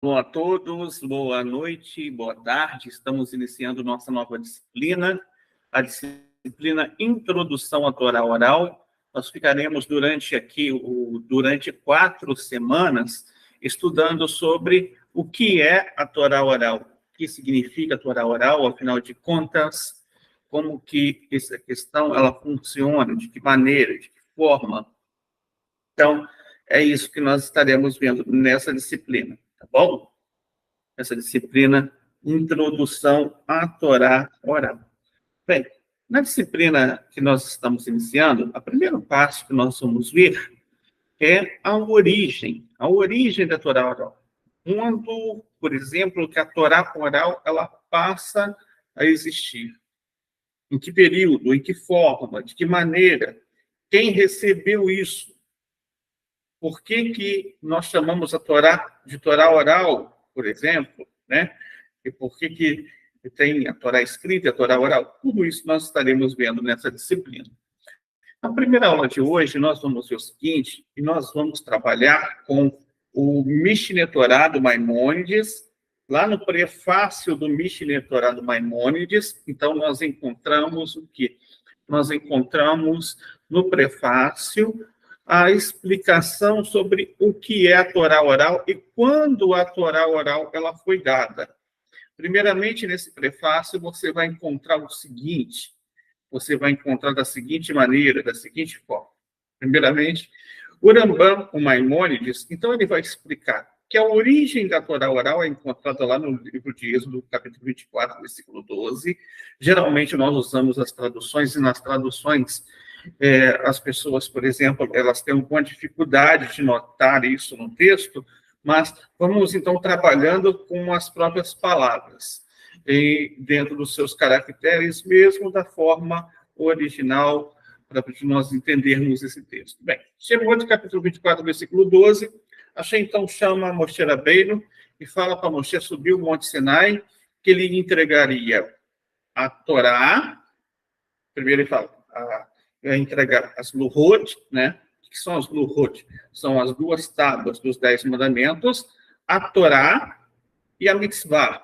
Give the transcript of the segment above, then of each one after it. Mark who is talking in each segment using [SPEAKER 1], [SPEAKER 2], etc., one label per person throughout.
[SPEAKER 1] Olá a todos, boa noite, boa tarde. Estamos iniciando nossa nova disciplina, a disciplina Introdução à Torá Oral. Nós ficaremos durante 4 semanas estudando sobre o que é a Torá Oral, o que significa a Torá Oral, afinal de contas, como que essa questão ela funciona, de que maneira, de que forma. Então, é isso que nós estaremos vendo nessa disciplina. Tá bom? Essa disciplina, Introdução à Torá Oral. Bem, na disciplina que nós estamos iniciando, a primeira parte que nós vamos ver é a origem da Torá Oral. Quando, por exemplo, que a Torá Oral ela passa a existir. Em que período, em que forma, de que maneira, quem recebeu isso? Por que nós chamamos a Torá de Torá Oral, por exemplo, né? E por que tem a Torá escrita e a Torá oral? Tudo isso nós estaremos vendo nessa disciplina. Na primeira aula de hoje, nós vamos ver o seguinte, e nós vamos trabalhar com o Mishneh Torá do Maimônides, lá no prefácio do Mishneh Torá do Maimônides. Então, nós encontramos o quê? Nós encontramos no prefácio a explicação sobre o que é a Torá oral e quando a Torá oral ela foi dada. Primeiramente, nesse prefácio, você vai encontrar o seguinte, você vai encontrar da seguinte maneira, da seguinte forma. Primeiramente, o Rambam, o Maimônides, então ele vai explicar que a origem da Torá oral é encontrada lá no livro de Êxodo, capítulo 24, versículo 12. Geralmente, nós usamos as traduções, e nas traduções, as pessoas, por exemplo, elas têm alguma dificuldade de notar isso no texto, mas vamos, então, trabalhando com as próprias palavras, e dentro dos seus caracteres, mesmo da forma original, para nós entendermos esse texto. Bem, chegou no capítulo 24, versículo 12, Hashem, então, chama Moshe Rabbeinu e fala para Moshe subir o Monte Sinai, que ele entregaria a Torá. Primeiro ele fala, entregar as Luhot, né? O que são as Luhot? São as 2 tábuas dos 10 mandamentos, a Torá e a Mitzvah.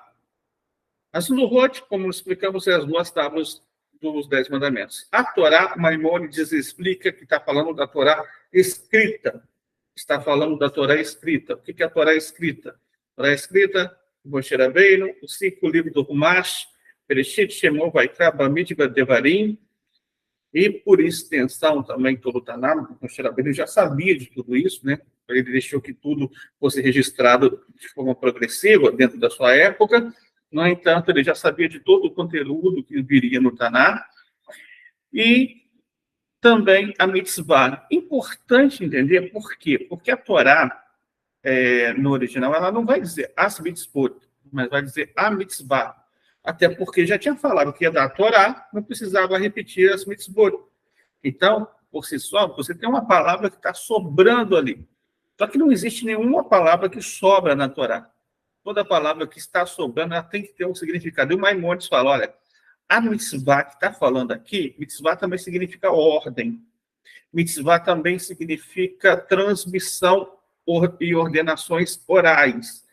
[SPEAKER 1] As Luhot, como explicamos, são as 2 tábuas dos 10 mandamentos. A Torá, Maimônides explica que está falando da Torá escrita. Está falando da Torá escrita. O que é a Torá escrita? A Torá escrita, Moshe Rabbeinu, os 5 livros do Humash, Bereshit, Shemot, Vaikra, Bamidbar, Devarim, e, por extensão, também todo o Tanakh, o Moshe Rabbeinu já sabia de tudo isso, né? Ele deixou que tudo fosse registrado de forma progressiva dentro da sua época. No entanto, ele já sabia de todo o conteúdo que viria no Tanakh. E também a mitzvah. Importante entender por quê? Porque a Torá, no original, ela não vai dizer as mitzvot, mas vai dizer a mitzvah. Até porque já tinha falado que ia dar a Torá, não precisava repetir as mitzvot. Então, por si só, você tem uma palavra que está sobrando ali. Só que não existe nenhuma palavra que sobra na Torá. Toda palavra que está sobrando, ela tem que ter um significado. E o Maimônides fala, olha, a mitzvah que está falando aqui, mitzvah também significa ordem. Mitzvah também significa transmissão e ordenações orais.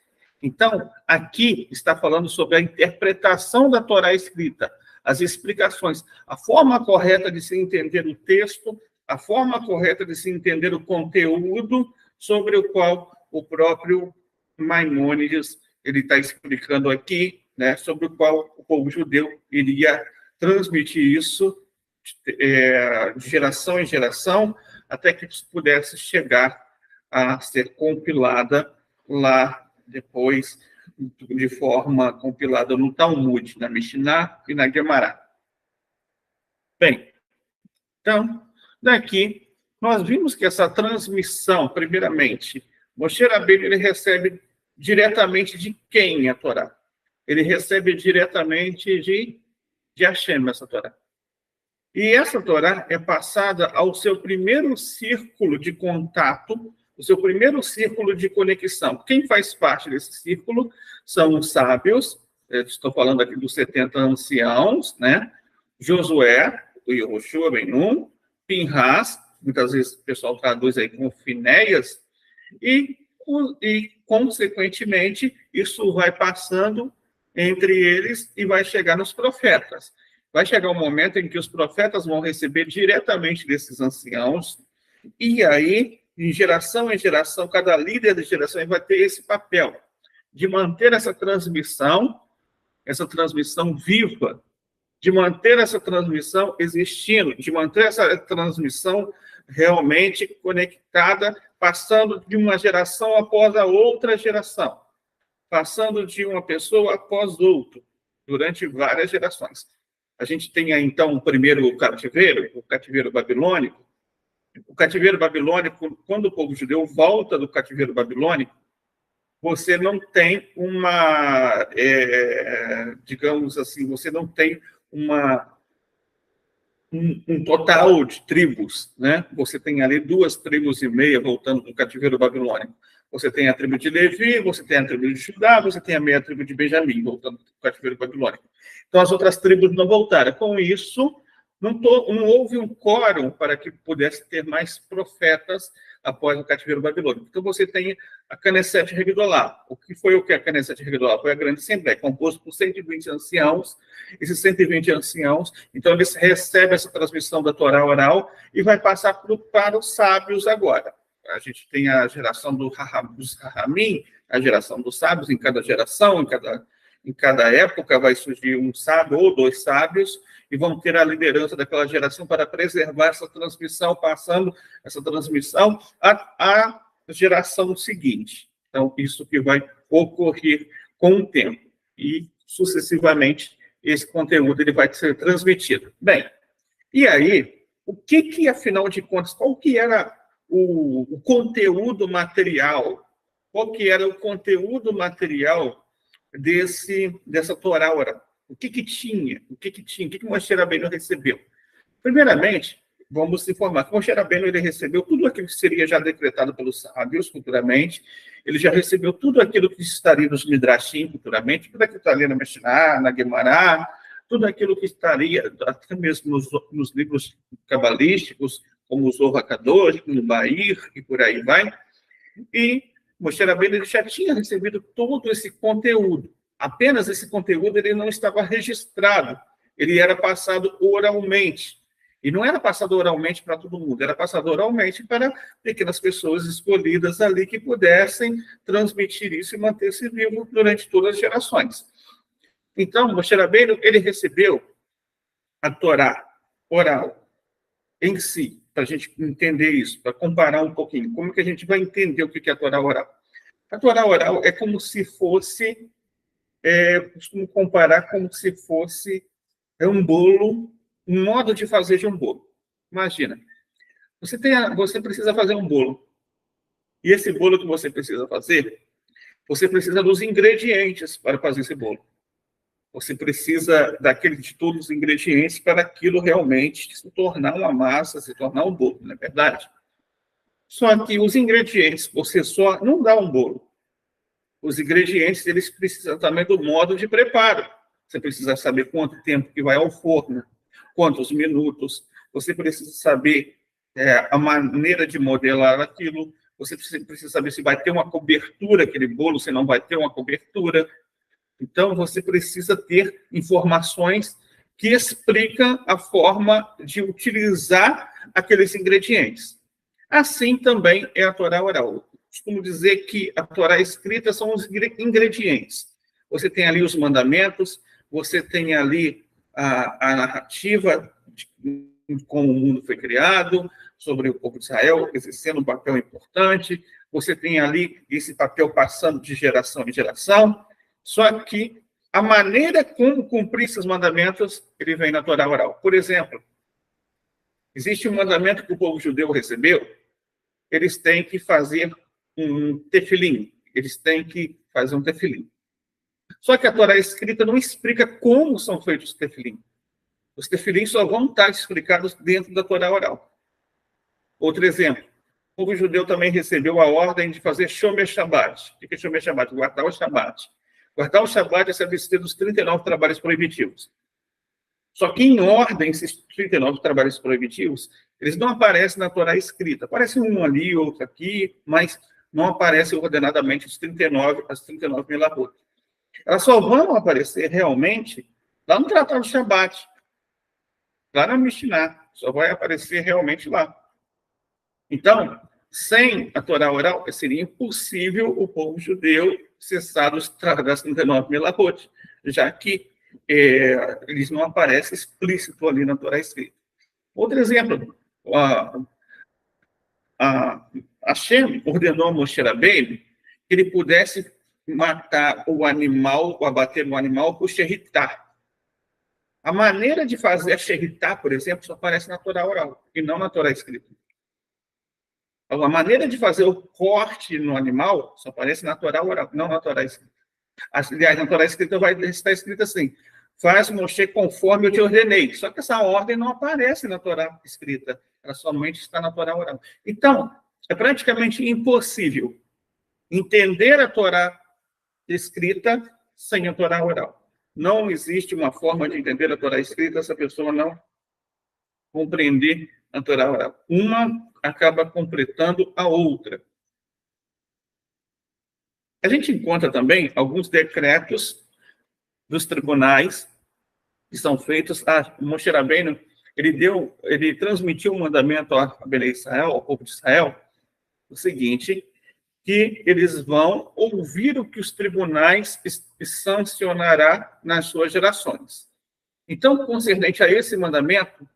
[SPEAKER 1] Então, aqui está falando sobre a interpretação da Torá escrita, as explicações, a forma correta de se entender o texto, a forma correta de se entender o conteúdo sobre o qual o próprio Maimônides ele está explicando aqui, né, sobre o qual o povo judeu iria transmitir isso de geração em geração, até que isso pudesse chegar a ser compilada lá depois, de forma compilada no Talmud, na Mishnah e na Gemara. Bem, então, daqui, nós vimos que essa transmissão, primeiramente, Moshe Rabbeinu, ele recebe diretamente de quem a Torá? Ele recebe diretamente de Hashem, essa Torá. E essa Torá é passada ao seu primeiro círculo de contato, o seu primeiro círculo de conexão. Quem faz parte desse círculo são os sábios, estou falando aqui dos 70 anciãos, né? Josué, o Yehoshua, Benum, Pinhas, muitas vezes o pessoal traduz aí como Finéias, e e, consequentemente, isso vai passando entre eles e vai chegar nos profetas. Vai chegar um momento em que os profetas vão receber diretamente desses anciãos, e aí, em geração, cada líder de geração vai ter esse papel de manter essa transmissão viva, de manter essa transmissão existindo, de manter essa transmissão realmente conectada, passando de uma geração após a outra geração, passando de uma pessoa após outra, durante várias gerações. A gente tem aí, então, o primeiro cativeiro, o cativeiro babilônico. O cativeiro babilônico, quando o povo judeu volta do cativeiro babilônico, você não tem uma, digamos assim, você não tem um total de tribos, né? Você tem ali 2,5 tribos voltando do cativeiro babilônico. Você tem a tribo de Levi, você tem a tribo de Judá, você tem a meia tribo de Benjamim, voltando do cativeiro babilônico. Então, as outras tribos não voltaram. Com isso, não houve um quórum para que pudesse ter mais profetas após o cativeiro babilônico. Então, você tem a Knesset Regdolá. O que a Knesset Regdolá? Foi a grande assembleia, composta por 120 anciãos. Esses 120 anciãos, então, eles recebem essa transmissão da Torá oral e vai passar para os sábios agora. A gente tem a geração dos Rahamim, a geração dos sábios, em cada geração, em cada época vai surgir um sábio ou 2 sábios, e vão ter a liderança daquela geração para preservar essa transmissão, passando essa transmissão à geração seguinte. Então, isso que vai ocorrer com o tempo. E, sucessivamente, esse conteúdo ele vai ser transmitido. Bem, e aí, afinal de contas, qual que era o conteúdo material? Qual que era o conteúdo material dessa Torá oral? O que tinha? O que Moshe Rabbeinu recebeu? Primeiramente, vamos informar que Moshe Rabbeinu ele recebeu tudo aquilo que seria já decretado pelos sábios futuramente, ele já recebeu tudo aquilo que estaria nos Midrashim futuramente, tudo aquilo que estaria na Mishnah, na Gemara, tudo aquilo que estaria até mesmo nos livros cabalísticos, como o Zohar HaKadosh, como o Bahir, e por aí vai. E Moshe Rabbeinu ele já tinha recebido todo esse conteúdo. Apenas esse conteúdo ele não estava registrado, ele era passado oralmente. E não era passado oralmente para todo mundo, era passado oralmente para pequenas pessoas escolhidas ali que pudessem transmitir isso e manter-se vivo durante todas as gerações. Então, Moshe Rabbeinu, ele recebeu a Torá oral em si, para a gente entender isso, para comparar um pouquinho. Como que a gente vai entender o que é a Torá oral? A Torá oral é como se fosse, costumo comparar como se fosse um bolo, um modo de fazer de um bolo. Imagina, você precisa fazer um bolo. E esse bolo que você precisa fazer, você precisa dos ingredientes para fazer esse bolo. Você precisa de todos os ingredientes para aquilo realmente se tornar uma massa, se tornar um bolo, não é verdade? Só que os ingredientes, você só não dá um bolo. Os ingredientes, eles precisam também do modo de preparo. Você precisa saber quanto tempo que vai ao forno, quantos minutos. Você precisa saber a maneira de modelar aquilo. Você precisa saber se vai ter uma cobertura aquele bolo, se não vai ter uma cobertura. Então, você precisa ter informações que explicam a forma de utilizar aqueles ingredientes. Assim também é a Torá oral. Costumo dizer que a Torá escrita são os ingredientes. Você tem ali os mandamentos, você tem ali a narrativa de como o mundo foi criado, sobre o povo de Israel exercendo um papel importante, você tem ali esse papel passando de geração em geração, só que a maneira como cumprir esses mandamentos, ele vem na Torá oral. Por exemplo, existe um mandamento que o povo judeu recebeu, eles têm que fazer um tefilim, eles têm que fazer um tefilim. Só que a Torá escrita não explica como são feitos os tefilim. Os tefilim só vão estar explicados dentro da Torá oral. Outro exemplo, o povo judeu também recebeu a ordem de fazer Shomer Shabbat. O que é Shomer Shabbat? Guardar o Shabbat. Guardar o Shabbat é se abster dos 39 trabalhos proibitivos. Só que, em ordem, esses 39 trabalhos proibitivos, eles não aparecem na Torá escrita. Aparece um ali, outro aqui, mas não aparecem ordenadamente as 39 milahot. Elas só vão aparecer realmente lá no Tratado de Shabat, lá na Mishnah. Só vai aparecer realmente lá. Então, sem a Torá oral, seria impossível o povo judeu cessar das 39 milahot, já que eles não aparecem explícito ali na Torá escrita. Outro exemplo, Hashem ordenou a Moshe Rabbeinu que ele pudesse matar o animal, ou abater o animal por xerritá. A maneira de fazer a xerritá, por exemplo, só aparece na Torá oral, e não na Torá escrita. A maneira de fazer o corte no animal só aparece na Torá oral, não na Torá escrita. Aliás, na Torá escrita vai estar escrito assim: faz Moshe conforme eu te ordenei. Só que essa ordem não aparece na Torá escrita, ela somente está na Torá oral. Então, é praticamente impossível entender a Torá escrita sem a Torá oral. Não existe uma forma de entender a Torá escrita se a pessoa não compreender a Torá oral. Uma acaba completando a outra. A gente encontra também alguns decretos dos tribunais que são feitos. Moshe Rabbeinu, ele transmitiu um mandamento a Bnei Israel, ao povo de Israel, o seguinte, que eles vão ouvir o que os tribunais sancionará nas suas gerações. Então, concernente a esse mandamento,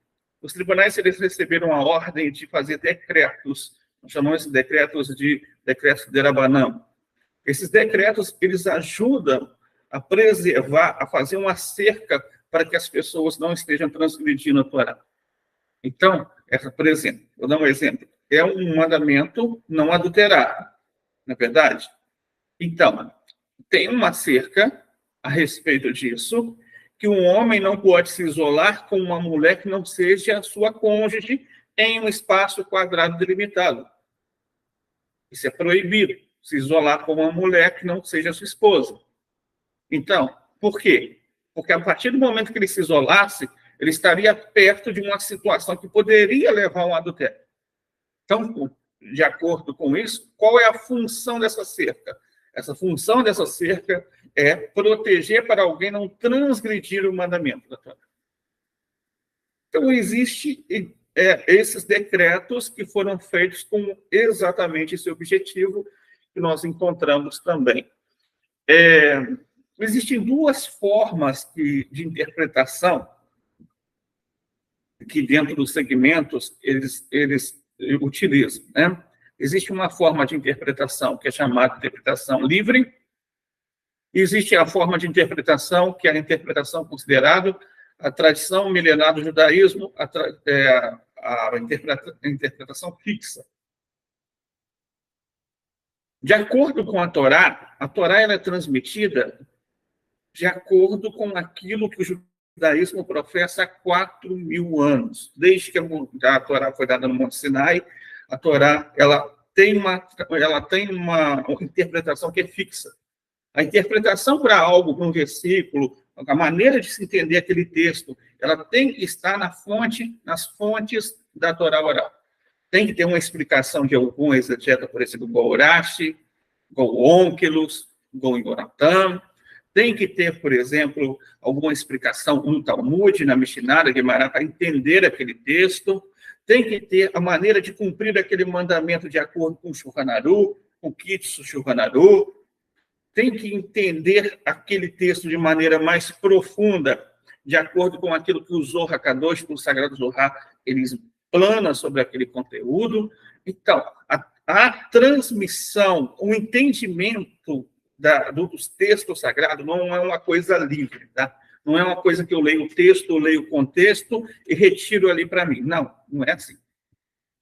[SPEAKER 1] os tribunais eles receberam a ordem de fazer decretos, nós chamamos de decretos de Derabanan. Esses decretos, eles ajudam a preservar, a fazer uma cerca para que as pessoas não estejam transgredindo a Torá. Então, por exemplo, vou dar um exemplo. É um mandamento não adulterar, não é verdade? Então, tem uma cerca a respeito disso, que um homem não pode se isolar com uma mulher que não seja sua cônjuge em um espaço quadrado delimitado. Isso é proibido, se isolar com uma mulher que não seja sua esposa. Então, por quê? Porque a partir do momento que ele se isolasse, ele estaria perto de uma situação que poderia levar a um adultério. Então, de acordo com isso, qual é a função dessa cerca? Essa função dessa cerca é proteger para alguém não transgredir o mandamento da Torá. Então, existem esses decretos que foram feitos com exatamente esse objetivo que nós encontramos também. Existem duas formas de interpretação que, dentro dos segmentos, eles utilizam, né? Existe uma forma de interpretação que é chamada de interpretação livre, e existe a forma de interpretação que é a interpretação considerada a tradição milenar do judaísmo, a interpretação fixa. De acordo com a Torá ela é transmitida de acordo com aquilo que o judaísmo professa há 4.000 anos. Desde que a Torá foi dada no Monte Sinai, a Torá ela tem uma interpretação que é fixa. A interpretação para algo, para um versículo, a maneira de se entender aquele texto, ela tem que estar nas fontes da Torá oral. Tem que ter uma explicação de algum exegeta, por exemplo, igual Urashi, igual Onkelos, igual Igoratam. Tem que ter, por exemplo, alguma explicação no Talmud, na Mishnah, na Gemara, para entender aquele texto. Tem que ter a maneira de cumprir aquele mandamento de acordo com o Shulchan Aruch, com o Kitsu Shulchan Aruch. Tem que entender aquele texto de maneira mais profunda, de acordo com aquilo que o Zohar Kadosh, o Sagrado Zohar, eles planam sobre aquele conteúdo. Então, a transmissão, o entendimento dos textos sagrados não é uma coisa livre, tá? Não é uma coisa que eu leio o texto, eu leio o contexto e retiro ali para mim. Não é assim.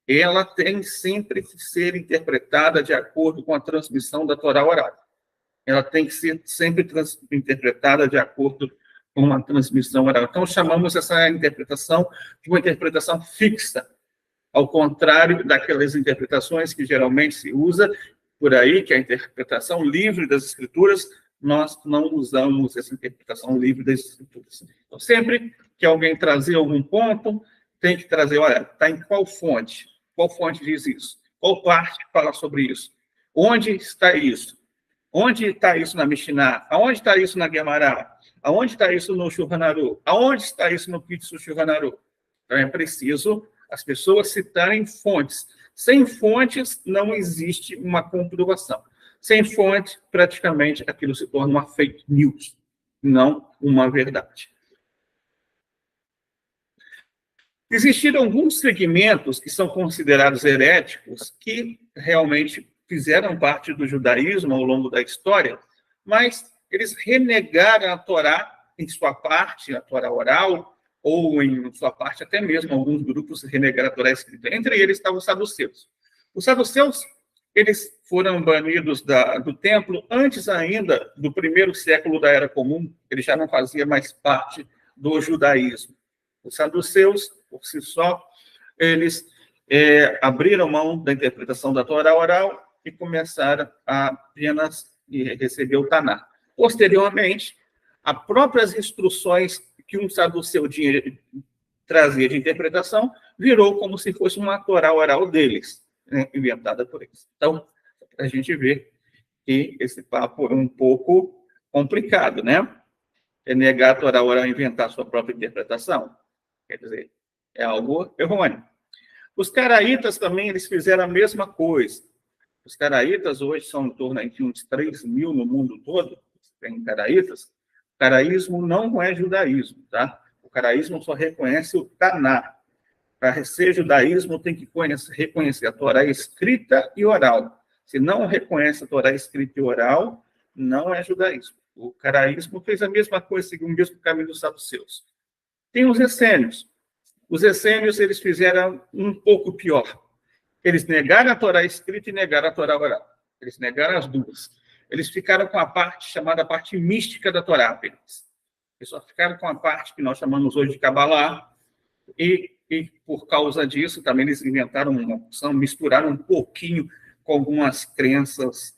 [SPEAKER 1] Ela tem sempre que ser interpretada de acordo com a transmissão da Torá oral. Ela tem que ser sempre interpretada de acordo com uma transmissão oral. Então, chamamos essa interpretação de uma interpretação fixa, ao contrário daquelas interpretações que geralmente se usa por aí, que é a interpretação livre das Escrituras. Nós não usamos essa interpretação livre das Escrituras. Então, sempre que alguém trazer algum ponto, tem que trazer, olha, está em qual fonte? Qual fonte diz isso? Qual parte fala sobre isso? Onde está isso? Onde está isso na Mishnah? Aonde está isso na Gemara? Aonde está isso no Shulchan Aruch? Aonde está isso no Pitsu Shulchan Aruch? Então, é preciso as pessoas citarem fontes. Sem fontes, não existe uma comprovação. Sem fonte, praticamente, aquilo se torna uma fake news, não uma verdade. Existiram alguns segmentos que são considerados heréticos, que realmente fizeram parte do judaísmo ao longo da história, mas eles renegaram a Torá em sua parte, a Torá oral, ou em sua parte até mesmo alguns grupos renegaram a Torá escrita. Entre eles estavam os saduceus. Os saduceus, eles foram banidos do templo antes ainda do primeiro século da Era Comum, ele já não fazia mais parte do judaísmo. Os saduceus, por si só, eles abriram mão da interpretação da Torá oral e começaram a apenas receber o Taná. Posteriormente, as próprias instruções que um saduceu trazia de interpretação virou como se fosse uma Torá oral deles, né, inventada por eles. Então, a gente vê que esse papo é um pouco complicado, né? É negar a Torá oral e inventar sua própria interpretação. Quer dizer, é algo errôneo. Os caraítas também, eles fizeram a mesma coisa. Os caraítas hoje são em torno de uns 3 mil no mundo todo, tem caraítas. O caraísmo não é judaísmo, tá? O caraísmo só reconhece o Taná. Para ser judaísmo, tem que reconhecer a Torá escrita e oral. Se não reconhece a Torá escrita e oral, não é judaísmo. O caraísmo fez a mesma coisa, seguiu o mesmo caminho dos saduceus. Tem os essênios. Os essênios, eles fizeram um pouco pior. Eles negaram a Torá escrita e negaram a Torá oral. Eles negaram as duas. Eles ficaram com a parte chamada parte mística da Torá apenas. Eles só ficaram com a parte que nós chamamos hoje de Kabbalah. E por causa disso, também eles inventaram uma opção, misturaram um pouquinho com algumas crenças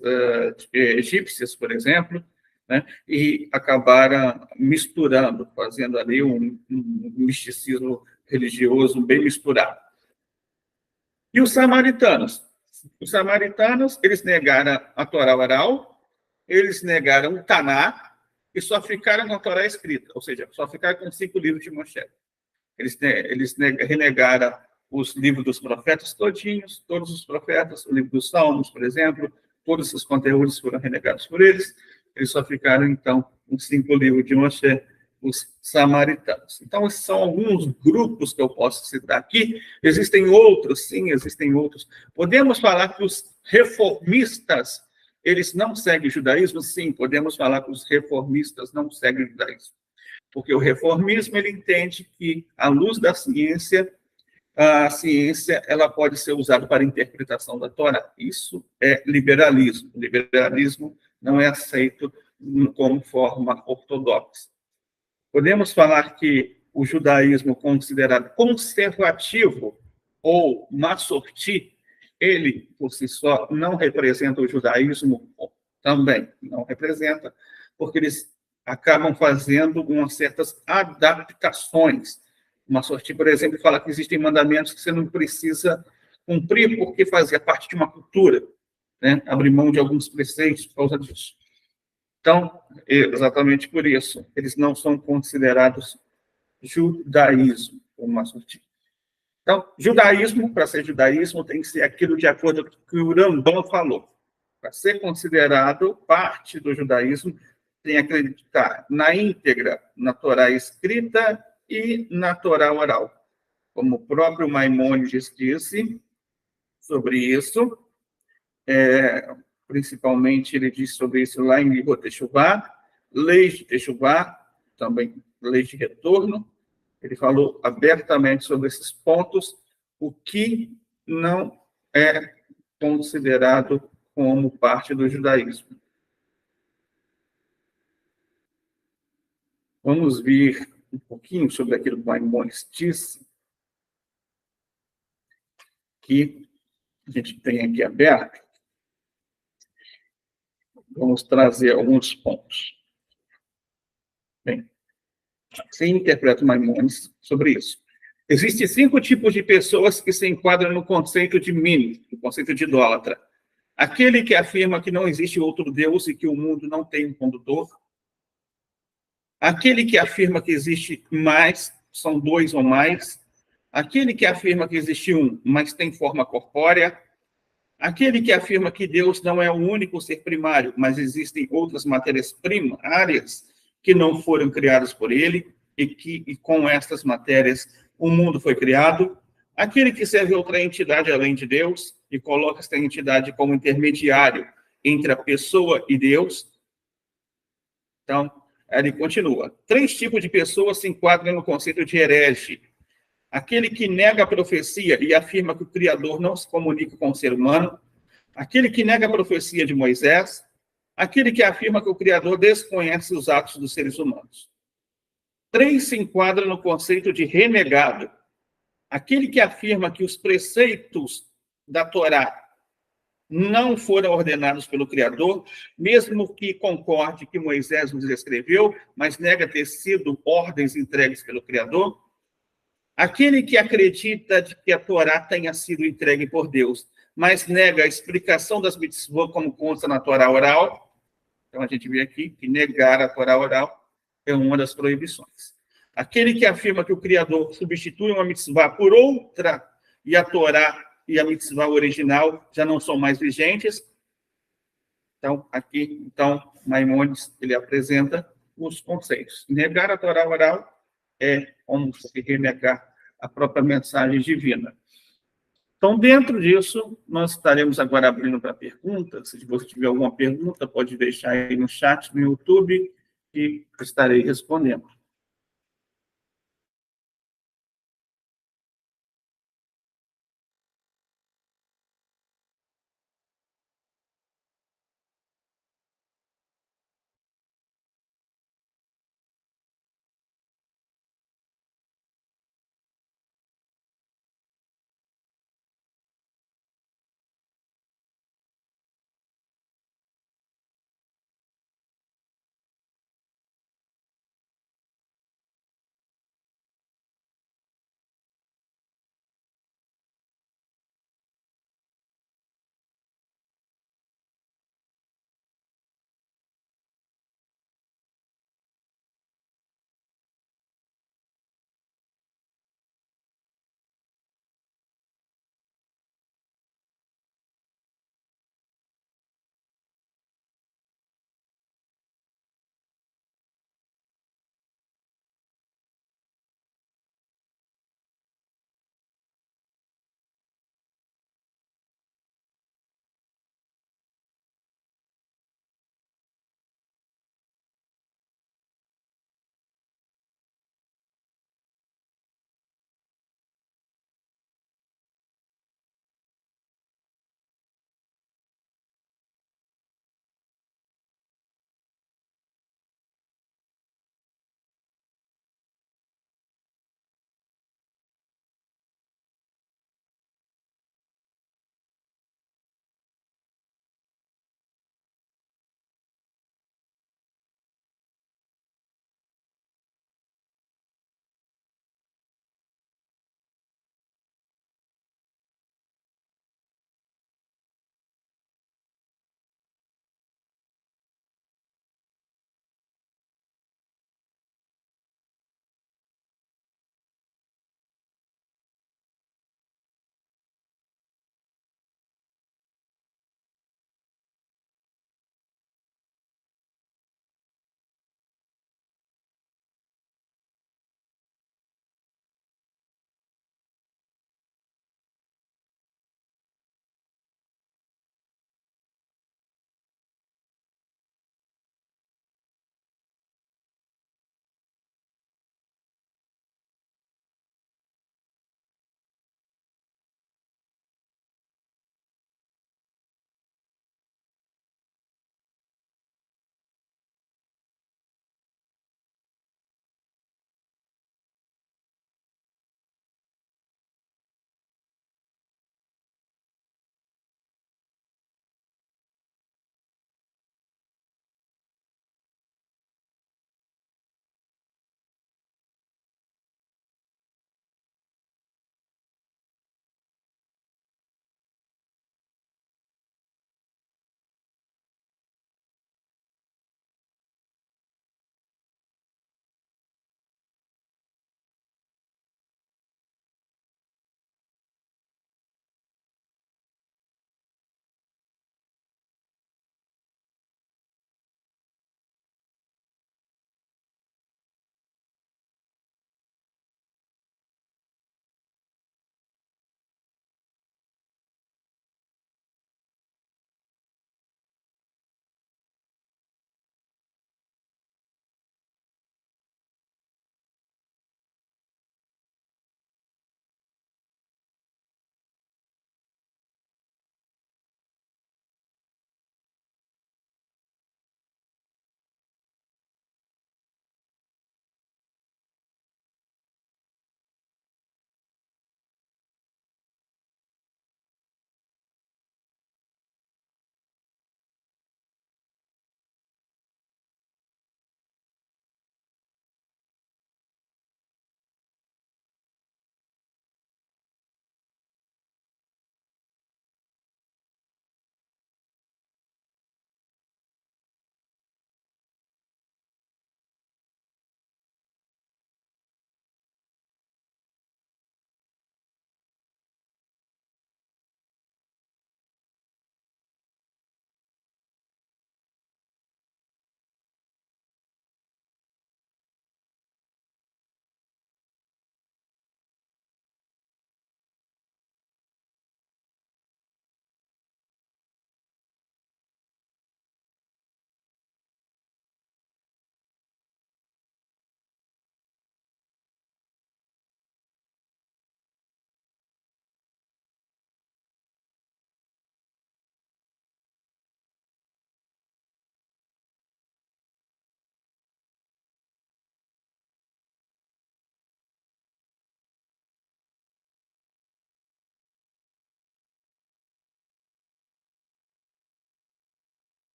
[SPEAKER 1] egípcias, por exemplo, né? E acabaram misturando, fazendo ali um misticismo religioso bem misturado. E os samaritanos? Os samaritanos, eles negaram a Torá oral, eles negaram o Taná e só ficaram com a Torá escrita, ou seja, só ficaram com 5 livros de Moshe. Eles renegaram os livros dos profetas todinhos, todos os profetas, o livro dos Salmos, por exemplo, todos os conteúdos foram renegados por eles. Eles só ficaram, então, com 5 livros de Moshe, os samaritanos. Então, esses são alguns grupos que eu posso citar aqui. Existem outros, sim, existem outros. Podemos falar que os reformistas, eles não seguem o judaísmo? Sim, podemos falar que os reformistas não seguem o judaísmo. Porque o reformismo, ele entende que, à luz da ciência, a ciência ela pode ser usada para a interpretação da Torá. Isso é liberalismo. O liberalismo não é aceito como forma ortodoxa. Podemos falar que o judaísmo considerado conservativo ou massorti, ele, por si só, não representa o judaísmo também. Não representa, porque eles acabam fazendo umas certas adaptações. O massorti, por exemplo, fala que existem mandamentos que você não precisa cumprir porque fazia parte de uma cultura, né? Abrir mão de alguns preceitos por causa disso. Então, exatamente por isso, eles não são considerados judaísmo, como massorti. Então, judaísmo, para ser judaísmo, tem que ser aquilo de acordo com o que o Rambam falou. Para ser considerado parte do judaísmo, tem que acreditar na íntegra, na Torá escrita e na Torá oral. Como o próprio Maimônides disse sobre isso, principalmente ele disse sobre isso lá em Ilhot Teshuvah, leis de Teshuvah, também leis de retorno. Ele falou abertamente sobre esses pontos, o que não é considerado como parte do judaísmo. Vamos ver um pouquinho sobre aquilo que o Maimônides disse, que a gente tem aqui aberto. Vamos trazer alguns pontos. Bem, assim interpreta o Maimônides sobre isso. Existem 5 tipos de pessoas que se enquadram no conceito de mínimo, no conceito de idólatra. Aquele que afirma que não existe outro Deus e que o mundo não tem um condutor. Aquele que afirma que existe mais, são dois ou mais. Aquele que afirma que existe um, mas tem forma corpórea. Aquele que afirma que Deus não é o único ser primário, mas existem outras matérias primárias que não foram criadas por ele e com estas matérias o mundo foi criado. Aquele que serve outra entidade além de Deus e coloca esta entidade como intermediário entre a pessoa e Deus. Então, ele continua. 3 tipos de pessoas se enquadram no conceito de herege. Aquele que nega a profecia e afirma que o Criador não se comunica com o ser humano. Aquele que nega a profecia de Moisés. Aquele que afirma que o Criador desconhece os atos dos seres humanos. 3 se enquadram no conceito de renegado. Aquele que afirma que os preceitos da Torá não foram ordenados pelo Criador, mesmo que concorde que Moisés nos escreveu, mas nega ter sido ordens entregues pelo Criador. Aquele que acredita de que a Torá tenha sido entregue por Deus, mas nega a explicação das mitzvot como consta na Torá oral. Então, a gente vê aqui que negar a Torá oral é uma das proibições. Aquele que afirma que o Criador substitui uma mitzvah por outra e a Torá e a mitzvah original já não são mais vigentes. Então, Maimônides, ele apresenta os conceitos. Negar a Torá oral é como se renegar a própria mensagem divina. Então, dentro disso, nós estaremos agora abrindo para perguntas. Se você tiver alguma pergunta, pode deixar aí no chat, no YouTube, e estarei respondendo.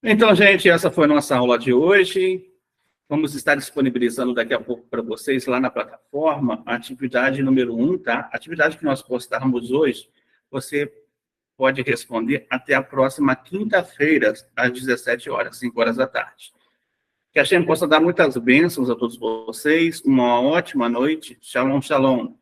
[SPEAKER 1] Então, gente, essa foi a nossa aula de hoje. Vamos estar disponibilizando daqui a pouco para vocês lá na plataforma a atividade número 1, tá? A atividade que nós postarmos hoje, você pode responder até a próxima quinta-feira, às 17 horas, 5 horas da tarde. Que a gente possa dar muitas bênçãos a todos vocês, uma ótima noite. Shalom, shalom.